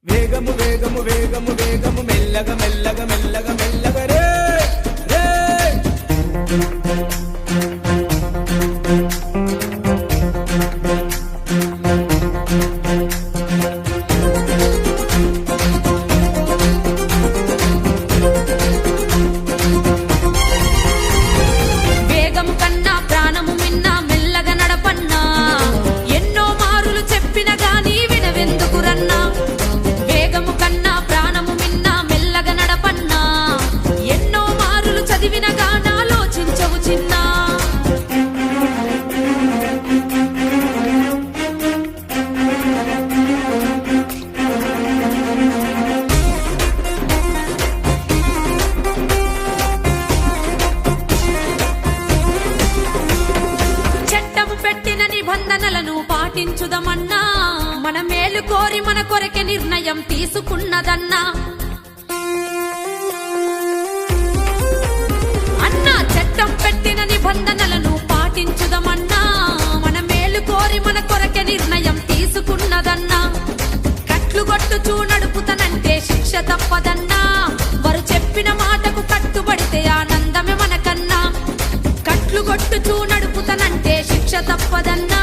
వేగము వేగము వేగము వేగము మెల్లగా మెల్లగా మెల్లగా మెల్లగా రే రే వేగము కన్నా ప్రాణము మిన్నా మెల్లగా నడపన్నా ఎన్నో మారులు చెప్పిన గాని వినవెందుకు రన్నా వేగము కన్నా ప్రాణము మిన్నా మెల్లగా నడపన్నా ఎన్నో మారులు చదివిన గాని ఆలోచించవు చిన్నా చట్టము పెట్టిన నిబంధనలను పాటించుదమన్నా మన మేలు కోరి మన కొరకే నిర్ణయం తీసుకున్నదన్నా అన్నా చట్టం పెట్టిన నిబంధనలను పాటించుదమన్నా మన మేలు కోరి మన కొరకే నిర్ణయం తీసుకున్నదన్నా కట్లు కొట్టుచూ నడుపుతనంటే శిక్ష తప్పదన్నా వారు చెప్పిన మాటకు కట్టుబడితే ఆనందమే మనకన్నా కట్లు కొట్టుచూ నడుపుతనంటే శిక్ష తప్పదన్నా